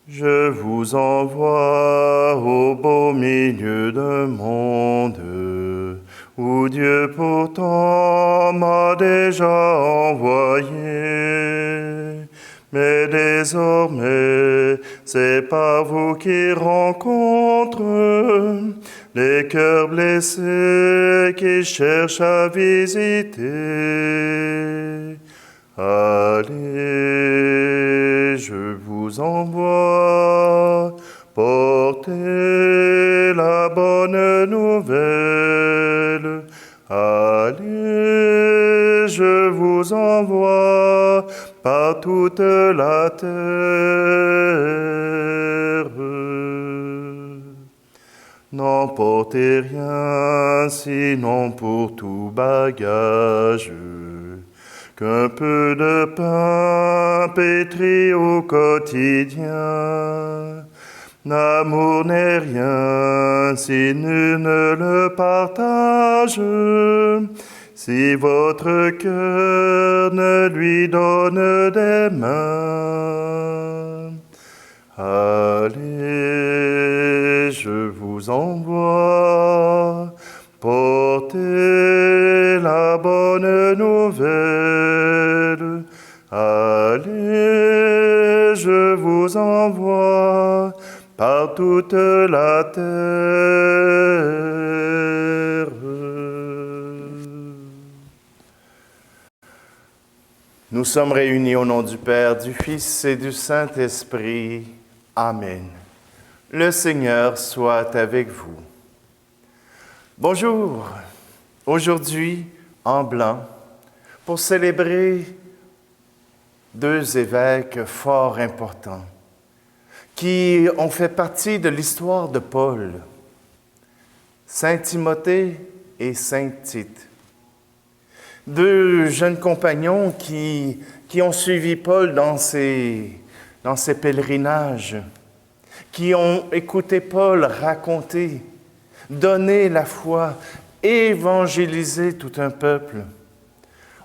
Je vous envoie au beau milieu d'un monde où Dieu pourtant m'a déjà envoyé. Mais désormais, c'est par vous qu'il rencontre les cœurs blessés qui cherchent à visiter. Allez, je vous envoie porter la bonne nouvelle. Allez, je vous envoie par toute la terre. N'emportez rien, sinon pour tout bagage, qu'un peu de pain pétri au quotidien. L'amour n'est rien si nul ne le partage, si votre cœur ne lui donne des mains. Allez, je vous envoie porter la bonne nouvelle. Allez, je vous envoie par toute la terre. Nous sommes réunis au nom du Père, du Fils et du Saint-Esprit. Amen. Le Seigneur soit avec vous. Bonjour. Aujourd'hui, en blanc, pour célébrer deux évêques fort importants qui ont fait partie de l'histoire de Paul, Saint Timothée et Saint Tite. Deux jeunes compagnons qui ont suivi Paul dans ses pèlerinages, qui ont écouté Paul raconter, donner la foi, évangéliser tout un peuple.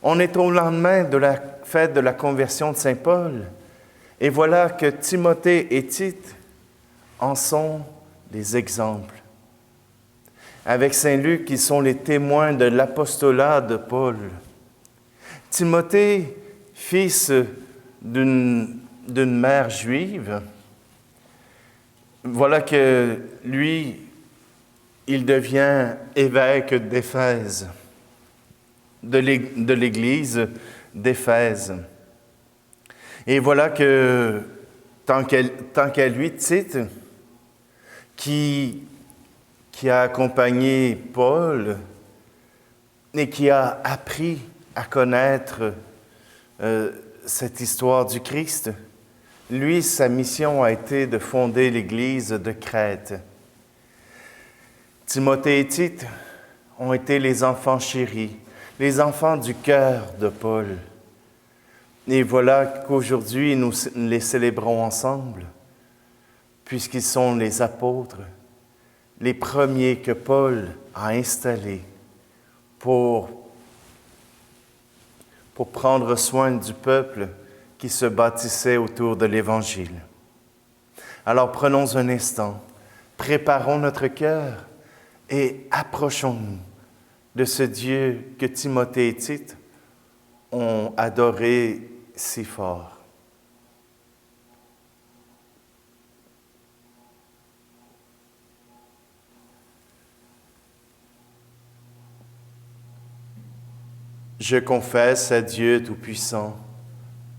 On est au lendemain de la fête de la conversion de Saint Paul, et voilà que Timothée et Tite en sont des exemples. Avec Saint Luc, ils sont les témoins de l'apostolat de Paul. Timothée, fils d'une mère juive, voilà que lui, il devient évêque d'Éphèse, de l'Église d'Éphèse. Et voilà que, tant qu'à lui, Tite, qui a accompagné Paul et qui a appris à connaître cette histoire du Christ, lui, sa mission a été de fonder l'Église de Crète. Timothée et Tite ont été les enfants chéris, les enfants du cœur de Paul. Et voilà qu'aujourd'hui, nous les célébrons ensemble, puisqu'ils sont les apôtres, les premiers que Paul a installés pour prendre soin du peuple qui se bâtissait autour de l'Évangile. Alors prenons un instant, préparons notre cœur et approchons-nous de ce Dieu que Timothée et Tite ont adoré si fort. Je confesse à Dieu Tout-Puissant,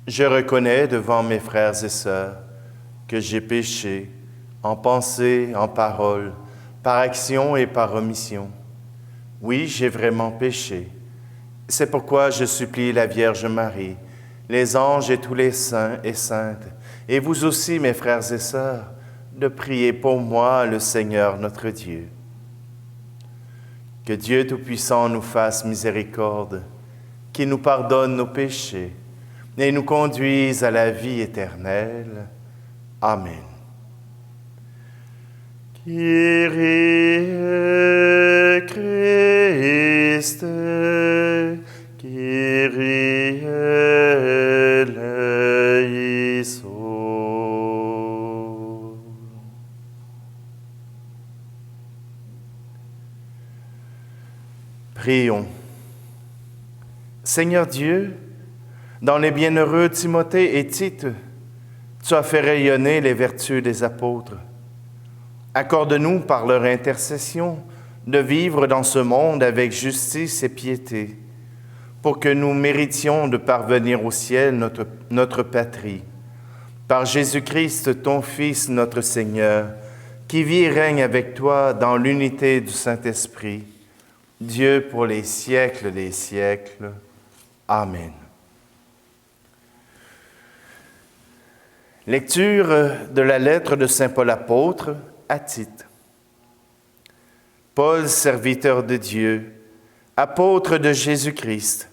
je reconnais devant mes frères et sœurs que j'ai péché en pensée, en parole, par action et par omission. Oui, j'ai vraiment péché. C'est pourquoi je supplie la Vierge Marie, les anges et tous les saints et saintes, et vous aussi, mes frères et sœurs, de prier pour moi, le Seigneur notre Dieu. Que Dieu Tout-Puissant nous fasse miséricorde, qu'il nous pardonne nos péchés et nous conduise à la vie éternelle. Amen. Kyrie Christe, Kyrie eleison. Prions. Seigneur Dieu, dans les bienheureux Timothée et Tite, tu as fait rayonner les vertus des apôtres. Accorde-nous par leur intercession de vivre dans ce monde avec justice et piété, pour que nous méritions de parvenir au ciel, notre patrie. Par Jésus-Christ, ton Fils, notre Seigneur, qui vit et règne avec toi dans l'unité du Saint-Esprit, Dieu pour les siècles des siècles. Amen. Lecture de la lettre de saint Paul apôtre à Tite. Paul, serviteur de Dieu, apôtre de Jésus-Christ,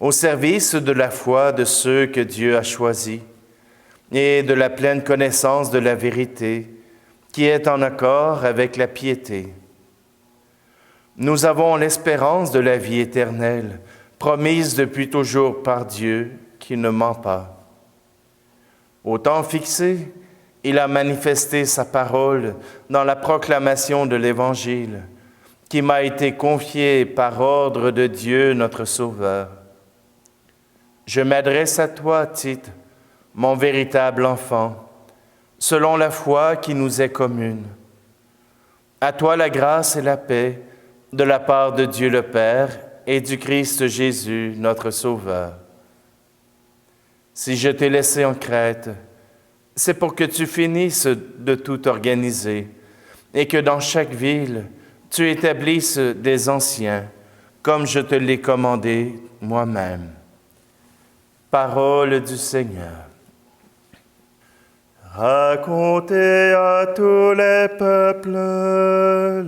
au service de la foi de ceux que Dieu a choisis et de la pleine connaissance de la vérité qui est en accord avec la piété. Nous avons l'espérance de la vie éternelle, promise depuis toujours par Dieu qui ne ment pas. Au temps fixé, il a manifesté sa parole dans la proclamation de l'Évangile qui m'a été confiée par ordre de Dieu notre Sauveur. Je m'adresse à toi, Tite, mon véritable enfant, selon la foi qui nous est commune. À toi la grâce et la paix de la part de Dieu le Père et du Christ Jésus, notre Sauveur. Si je t'ai laissé en Crète, c'est pour que tu finisses de tout organiser et que dans chaque ville, tu établisses des anciens, comme je te l'ai commandé moi-même. Parole du Seigneur. Racontez à tous les peuples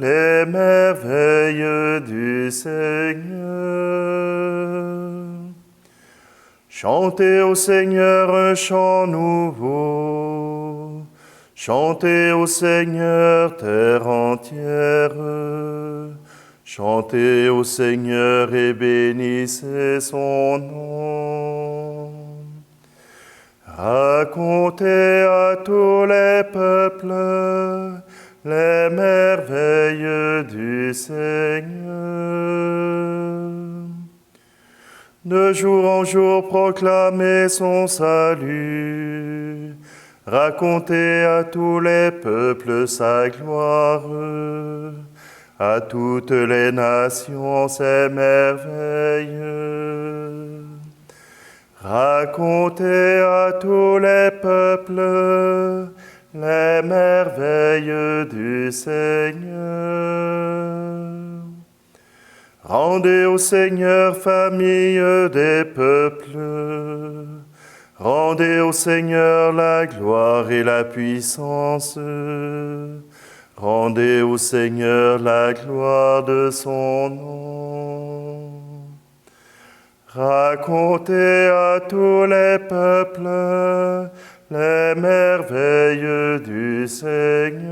les merveilles du Seigneur. Chantez au Seigneur un chant nouveau. Chantez au Seigneur terre entière. Chantez au Seigneur et bénissez son nom. Racontez à tous les peuples les merveilles du Seigneur. De jour en jour proclamez son salut. Racontez à tous les peuples sa gloire. À toutes les nations ses merveilles. Racontez à tous les peuples les merveilles du Seigneur. Rendez au Seigneur, famille des peuples. Rendez au Seigneur la gloire et la puissance. Rendez au Seigneur la gloire de son nom. Racontez à tous les peuples les merveilles du Seigneur.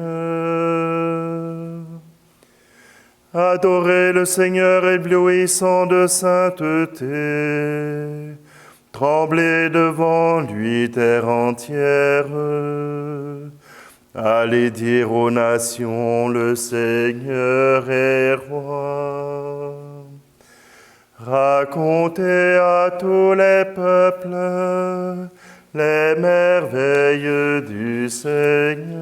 Adorez le Seigneur éblouissant de sainteté. Tremblez devant lui, terre entière. Allez dire aux nations, le Seigneur est roi. Racontez à tous les peuples les merveilles du Seigneur.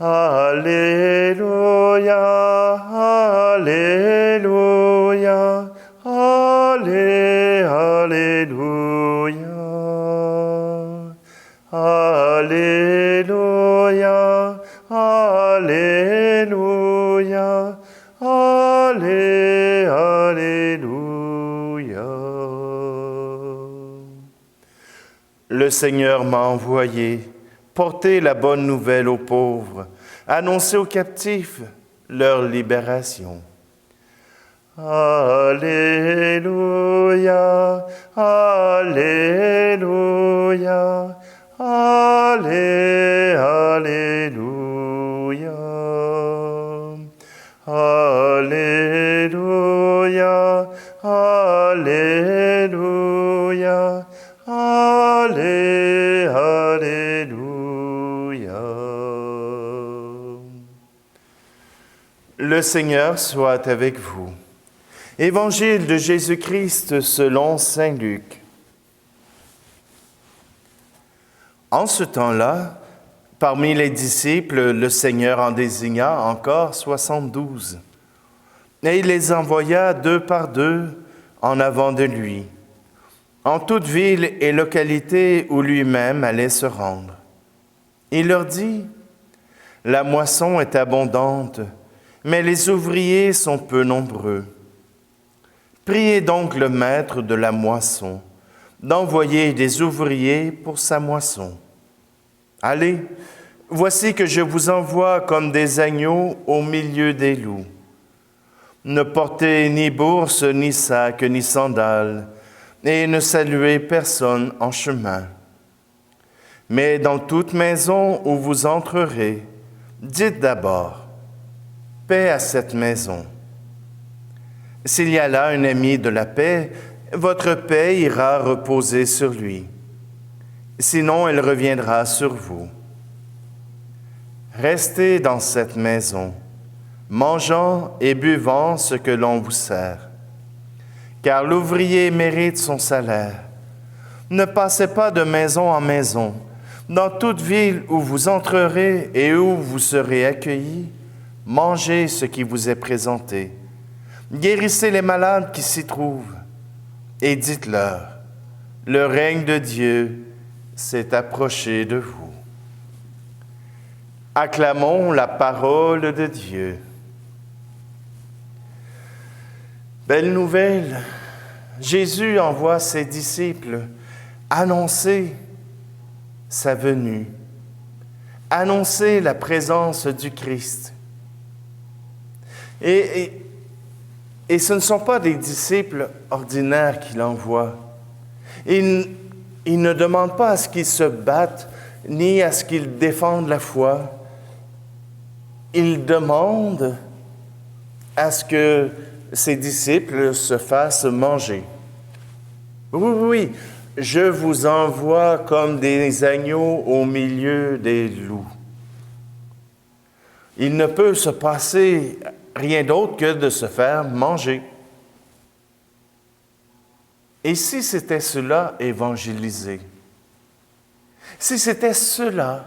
Alléluia, Alléluia, Alléluia, Alléluia, Alléluia, Alléluia. Le Seigneur m'a envoyé porter la bonne nouvelle aux pauvres, annoncer aux captifs leur libération. Alléluia, Alléluia, Alléluia, Alléluia, Alléluia, Alléluia. Le Seigneur soit avec vous. Évangile de Jésus-Christ selon saint Luc. En ce temps-là, parmi les disciples, le Seigneur en désigna encore 72. Et il les envoya 2 par 2 en avant de lui, en toute ville et localité où lui-même allait se rendre. Il leur dit, « La moisson est abondante, mais les ouvriers sont peu nombreux. Priez donc le maître de la moisson d'envoyer des ouvriers pour sa moisson. Allez, voici que je vous envoie comme des agneaux au milieu des loups. Ne portez ni bourse, ni sac, ni sandales, et ne saluez personne en chemin. Mais dans toute maison où vous entrerez, dites d'abord, « Paix à cette maison ». S'il y a là un ami de la paix, votre paix ira reposer sur lui. Sinon, elle reviendra sur vous. Restez dans cette maison, mangeant et buvant ce que l'on vous sert. Car l'ouvrier mérite son salaire. Ne passez pas de maison en maison. Dans toute ville où vous entrerez et où vous serez accueillis, mangez ce qui vous est présenté. Guérissez les malades qui s'y trouvent et dites-leur, le règne de Dieu s'est approché de vous. Acclamons la parole de Dieu. Belle nouvelle, Jésus envoie ses disciples annoncer sa venue, annoncer la présence du Christ. Et ce ne sont pas des disciples ordinaires qu'il envoie. Il ne demande pas à ce qu'ils se battent, ni à ce qu'ils défendent la foi. Il demande à ce que ses disciples se fassent manger. Oui, je vous envoie comme des agneaux au milieu des loups. Il ne peut se passer rien d'autre que de se faire manger. Et si c'était cela, évangéliser? Si c'était cela,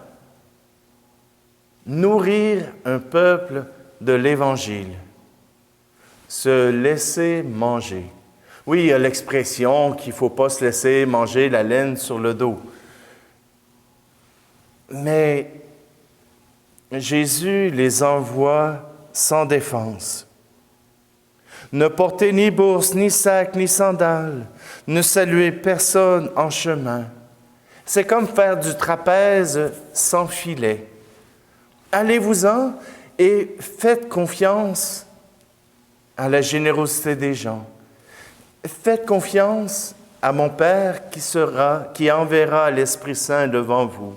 nourrir un peuple de l'Évangile, se laisser manger. Oui, il y a l'expression qu'il ne faut pas se laisser manger la laine sur le dos. Mais Jésus les envoie sans défense. Ne portez ni bourse, ni sac, ni sandales. Ne saluez personne en chemin. C'est comme faire du trapèze sans filet. Allez-vous-en et faites confiance à la générosité des gens. Faites confiance à mon Père qui enverra l'Esprit Saint devant vous.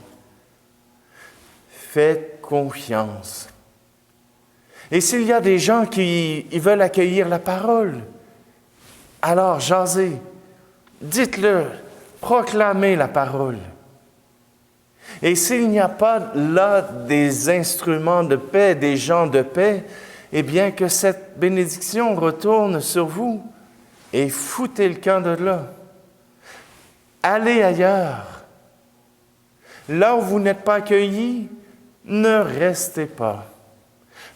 Faites confiance. Et s'il y a des gens qui veulent accueillir la parole, alors jasez, dites-le, proclamez la parole. Et s'il n'y a pas là des instruments de paix, des gens de paix, eh bien que cette bénédiction retourne sur vous et foutez le camp de là. Allez ailleurs. Là où vous n'êtes pas accueillis, ne restez pas.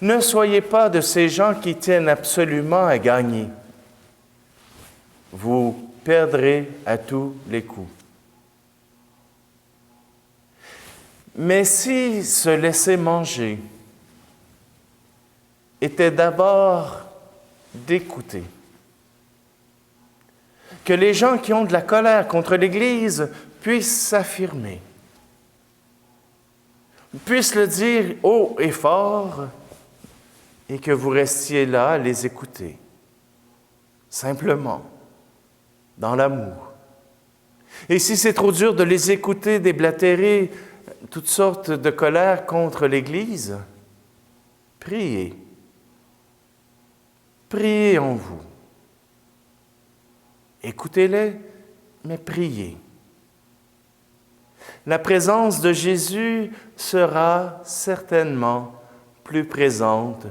Ne soyez pas de ces gens qui tiennent absolument à gagner. Vous perdrez à tous les coups. Mais si se laisser manger était d'abord d'écouter, que les gens qui ont de la colère contre l'Église puissent s'affirmer, puissent le dire haut et fort, et que vous restiez là à les écouter, simplement, dans l'amour. Et si c'est trop dur de les écouter déblatérer toutes sortes de colères contre l'Église, priez. Priez en vous. Écoutez-les, mais priez. La présence de Jésus sera certainement plus présente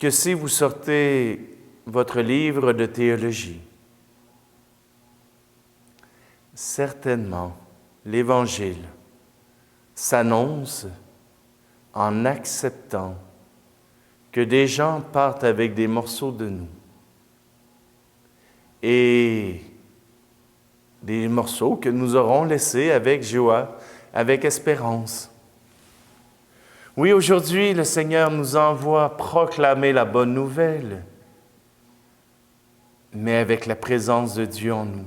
que si vous sortez votre livre de théologie, certainement l'Évangile s'annonce en acceptant que des gens partent avec des morceaux de nous et des morceaux que nous aurons laissés avec joie, avec espérance. Oui, aujourd'hui, le Seigneur nous envoie proclamer la bonne nouvelle, mais avec la présence de Dieu en nous,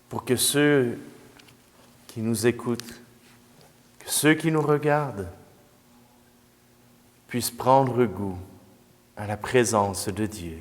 pour que ceux qui nous écoutent, que ceux qui nous regardent, puissent prendre goût à la présence de Dieu.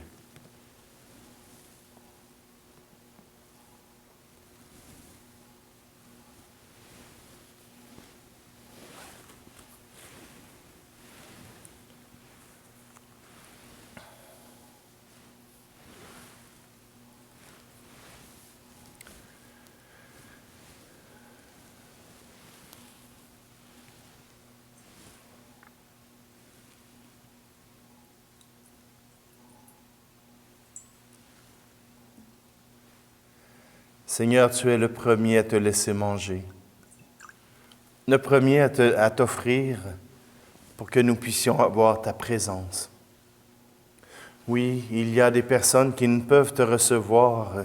Seigneur, tu es le premier à te laisser manger, le premier à t'offrir pour que nous puissions avoir ta présence. Oui, il y a des personnes qui ne peuvent te recevoir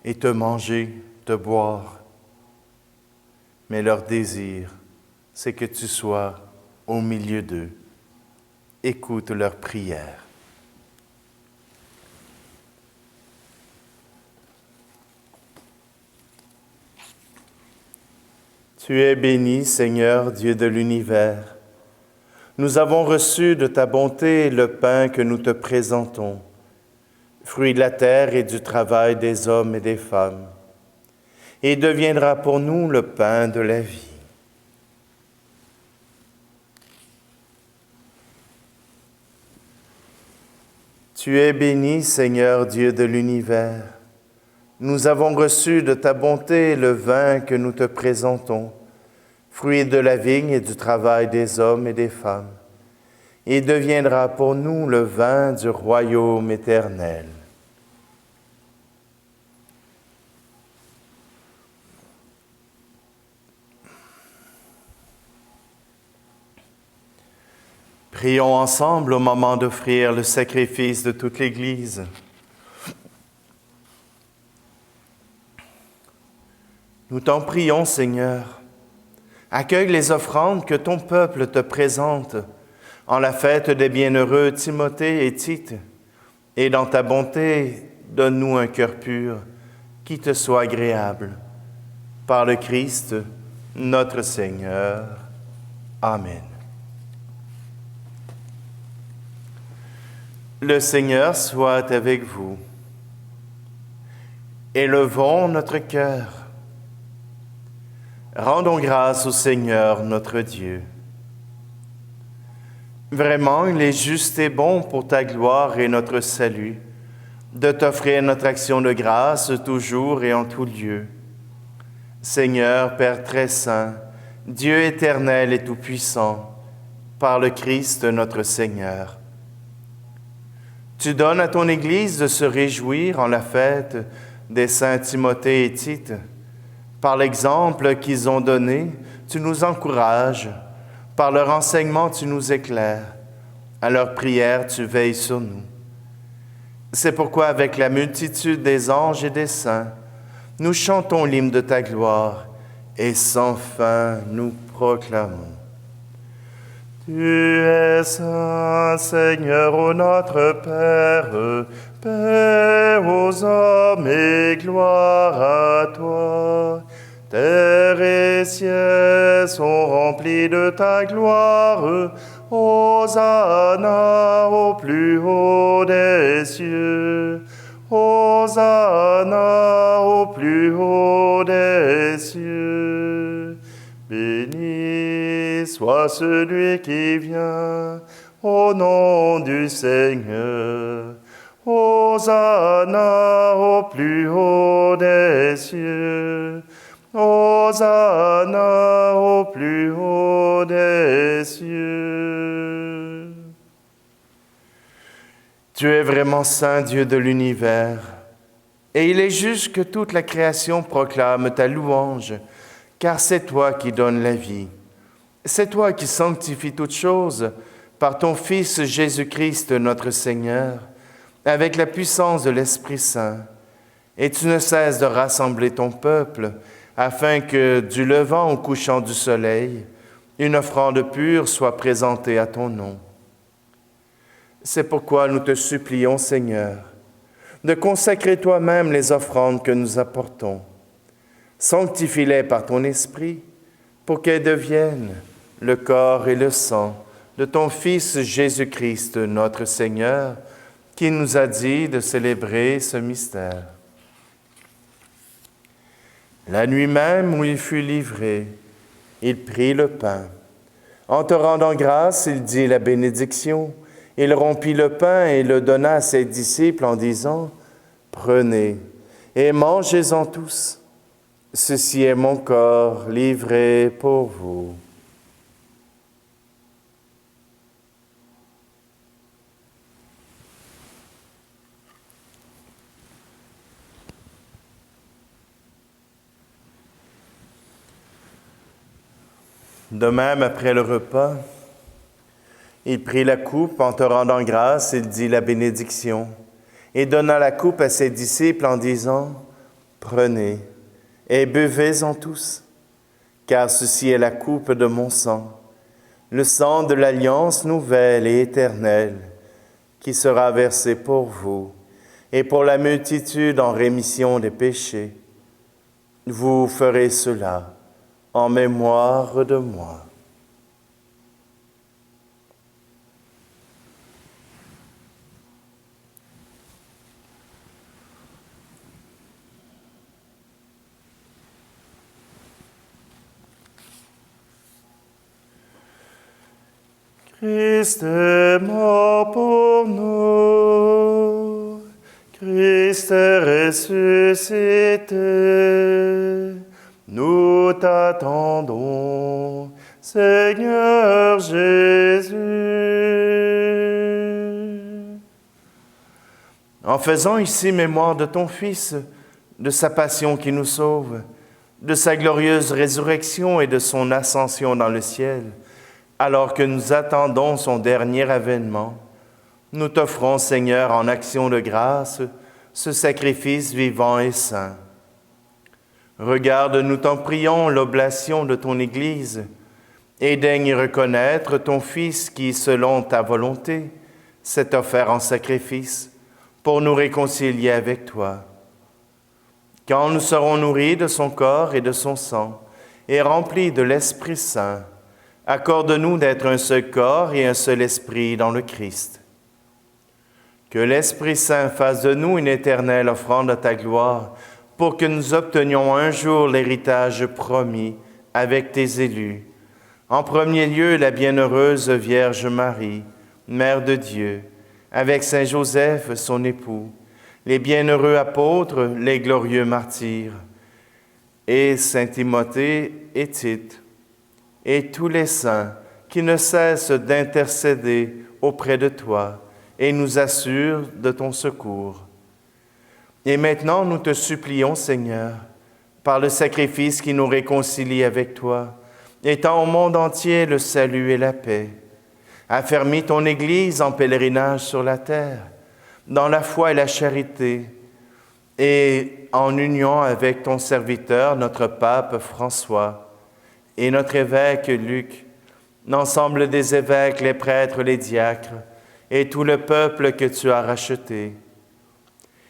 et te manger, te boire, mais leur désir, c'est que tu sois au milieu d'eux. Écoute leurs prières. Tu es béni, Seigneur, Dieu de l'univers. Nous avons reçu de ta bonté le pain que nous te présentons, fruit de la terre et du travail des hommes et des femmes, et deviendra pour nous le pain de la vie. Tu es béni, Seigneur, Dieu de l'univers. Nous avons reçu de ta bonté le vin que nous te présentons, fruit de la vigne et du travail des hommes et des femmes, et deviendra pour nous le vin du royaume éternel. Prions ensemble au moment d'offrir le sacrifice de toute l'Église. Nous t'en prions, Seigneur. Accueille les offrandes que ton peuple te présente en la fête des bienheureux Timothée et Tite. Et dans ta bonté, donne-nous un cœur pur qui te soit agréable. Par le Christ, notre Seigneur. Amen. Le Seigneur soit avec vous. Élevons notre cœur. Rendons grâce au Seigneur notre Dieu. Vraiment, il est juste et bon pour ta gloire et notre salut de t'offrir notre action de grâce toujours et en tout lieu. Seigneur, Père très saint, Dieu éternel et tout-puissant, par le Christ notre Seigneur. Tu donnes à ton Église de se réjouir en la fête des saints Timothée et Tite. Par l'exemple qu'ils ont donné, tu nous encourages. Par leur enseignement, tu nous éclaires. À leur prière, tu veilles sur nous. C'est pourquoi, avec la multitude des anges et des saints, nous chantons l'hymne de ta gloire et sans fin nous proclamons. Tu es saint, Seigneur, ô notre Père, paix aux hommes et gloire à toi. Terre et ciel sont remplis de ta gloire. Hosanna au plus haut des cieux. Hosanna au plus haut des cieux. Béni soit celui qui vient au nom du Seigneur. Hosanna au plus haut des cieux. Hosanna au plus haut des cieux. Tu es vraiment saint, Dieu de l'univers, et il est juste que toute la création proclame ta louange, car c'est toi qui donnes la vie. C'est toi qui sanctifies toutes choses par ton Fils Jésus-Christ, notre Seigneur, avec la puissance de l'Esprit Saint. Et tu ne cesses de rassembler ton peuple, afin que, du levant au couchant du soleil, une offrande pure soit présentée à ton nom. C'est pourquoi nous te supplions, Seigneur, de consacrer toi-même les offrandes que nous apportons. Sanctifie-les par ton Esprit, pour qu'elles deviennent le corps et le sang de ton Fils Jésus-Christ, notre Seigneur, qui nous a dit de célébrer ce mystère. La nuit même où il fut livré, il prit le pain. En te rendant grâce, il dit la bénédiction. Il rompit le pain et le donna à ses disciples en disant, « Prenez et mangez-en tous. Ceci est mon corps livré pour vous. » De même, après le repas, il prit la coupe, en te rendant grâce, il dit la bénédiction, et donna la coupe à ses disciples en disant, « Prenez et buvez-en tous, car ceci est la coupe de mon sang, le sang de l'alliance nouvelle et éternelle, qui sera versé pour vous et pour la multitude en rémission des péchés. Vous ferez cela en mémoire de moi. » Christ est mort pour nous, Christ est ressuscité, nous t'attendons, Seigneur Jésus. En faisant ici mémoire de ton Fils, de sa passion qui nous sauve, de sa glorieuse résurrection et de son ascension dans le ciel, alors que nous attendons son dernier avènement, nous t'offrons, Seigneur, en action de grâce, ce sacrifice vivant et saint. Regarde, nous t'en prions, l'oblation de ton Église, et daigne y reconnaître ton Fils qui, selon ta volonté, s'est offert en sacrifice pour nous réconcilier avec toi. Quand nous serons nourris de son corps et de son sang, et remplis de l'Esprit Saint, accorde-nous d'être un seul corps et un seul esprit dans le Christ. Que l'Esprit Saint fasse de nous une éternelle offrande à ta gloire, pour que nous obtenions un jour l'héritage promis avec tes élus. En premier lieu, la bienheureuse Vierge Marie, Mère de Dieu, avec Saint Joseph, son époux, les bienheureux apôtres, les glorieux martyrs, et Saint Timothée et Tite, et tous les saints qui ne cessent d'intercéder auprès de toi et nous assurent de ton secours. Et maintenant, nous te supplions, Seigneur, par le sacrifice qui nous réconcilie avec toi, étends au monde entier le salut et la paix. Affermis ton Église en pèlerinage sur la terre, dans la foi et la charité, et en union avec ton serviteur, notre pape François, et notre évêque Luc, l'ensemble des évêques, les prêtres, les diacres, et tout le peuple que tu as racheté.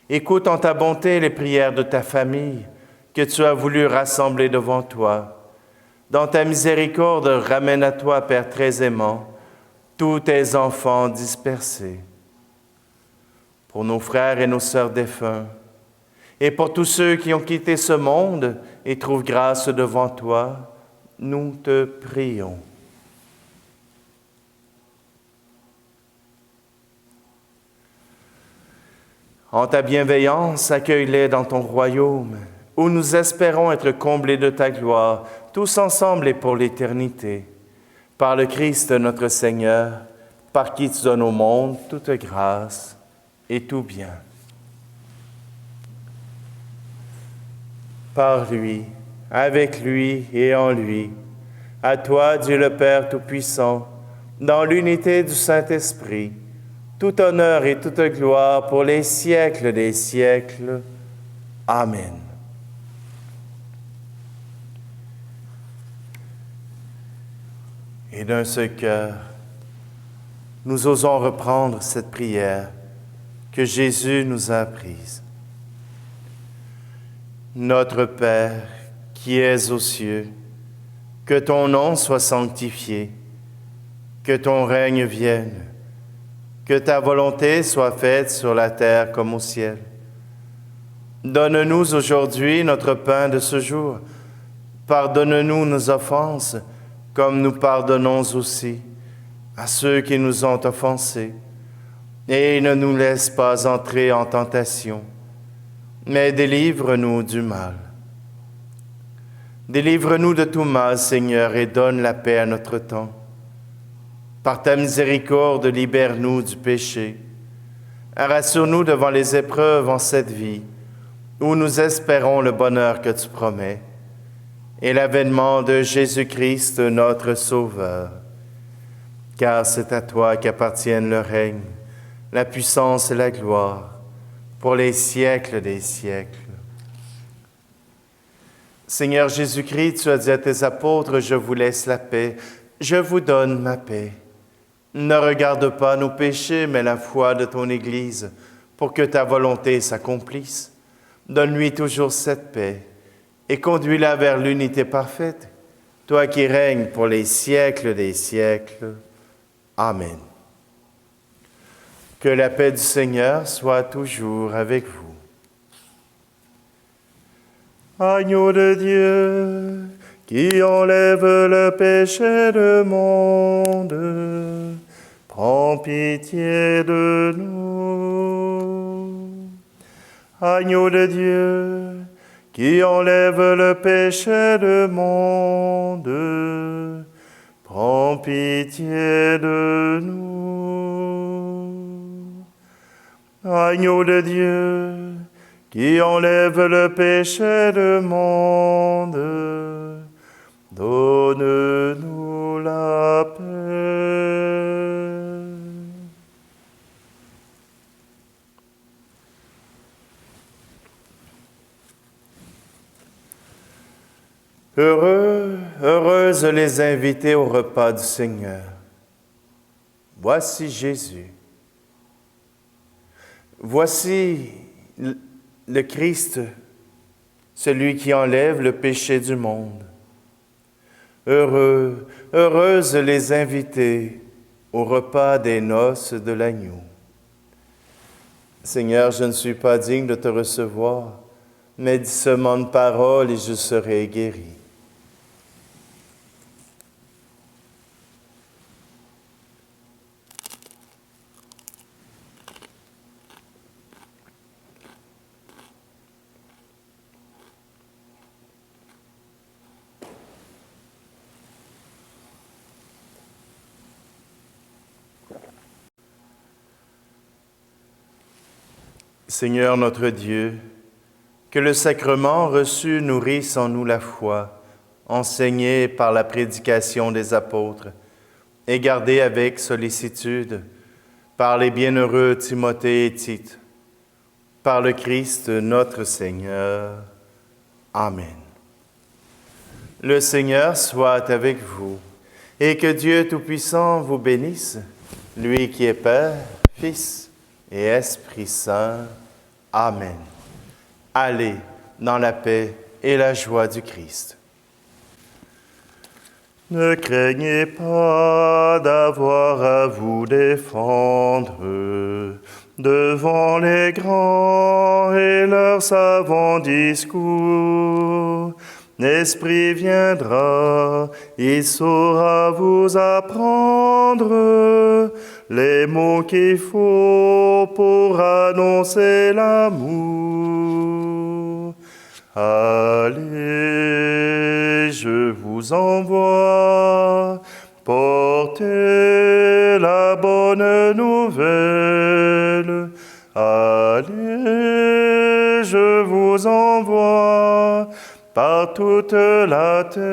Écoute en ta bonté les prières de ta famille que tu as voulu rassembler devant toi. Dans ta miséricorde, ramène à toi, Père très aimant, tous tes enfants dispersés. Pour nos frères et nos sœurs défunts, et pour tous ceux qui ont quitté ce monde et trouvent grâce devant toi, nous te prions. En ta bienveillance, accueille-les dans ton royaume, où nous espérons être comblés de ta gloire, tous ensemble et pour l'éternité. Par le Christ notre Seigneur, par qui tu donnes au monde toute grâce et tout bien. Par lui, avec lui et en lui, à toi, Dieu le Père Tout-Puissant, dans l'unité du Saint-Esprit, tout honneur et toute gloire pour les siècles des siècles. Amen. Et d'un seul cœur, nous osons reprendre cette prière que Jésus nous a apprise. Notre Père, qui es aux cieux, que ton nom soit sanctifié, que ton règne vienne, que ta volonté soit faite sur la terre comme au ciel. Donne-nous aujourd'hui notre pain de ce jour. Pardonne-nous nos offenses, comme nous pardonnons aussi à ceux qui nous ont offensés. Et ne nous laisse pas entrer en tentation, mais délivre-nous du mal. Délivre-nous de tout mal, Seigneur, et donne la paix à notre temps. Par ta miséricorde, libère-nous du péché. Rassure-nous devant les épreuves en cette vie, où nous espérons le bonheur que tu promets, et l'avènement de Jésus-Christ, notre Sauveur. Car c'est à toi qu'appartiennent le règne, la puissance et la gloire, pour les siècles des siècles. Seigneur Jésus-Christ, tu as dit à tes apôtres, je vous laisse la paix, je vous donne ma paix. Ne regarde pas nos péchés, mais la foi de ton Église, pour que ta volonté s'accomplisse. Donne-lui toujours cette paix et conduis-la vers l'unité parfaite, toi qui règnes pour les siècles des siècles. Amen. Que la paix du Seigneur soit toujours avec vous. Agneau de Dieu, qui enlève le péché du monde, prends pitié de nous. Agneau de Dieu, qui enlève le péché du monde, prends pitié de nous. Agneau de Dieu, qui enlève le péché du monde, donne-nous la paix. Heureuses les invités au repas du Seigneur. Voici Jésus. Voici le Christ, celui qui enlève le péché du monde. Heureuses les invités au repas des noces de l'agneau. Seigneur, je ne suis pas digne de te recevoir, mais dis seulement une parole et je serai guéri. Seigneur notre Dieu, que le sacrement reçu nourrisse en nous la foi, enseignée par la prédication des apôtres, et gardée avec sollicitude par les bienheureux Timothée et Tite, par le Christ notre Seigneur. Amen. Le Seigneur soit avec vous, et que Dieu Tout-Puissant vous bénisse, lui qui est Père, Fils et Esprit Saint. Amen. Allez dans la paix et la joie du Christ. Ne craignez pas d'avoir à vous défendre devant les grands et leurs savants discours. L'Esprit viendra, il saura vous apprendre les mots qu'il faut pour annoncer l'amour. Allez, je vous envoie, portez la bonne nouvelle par toute la terre.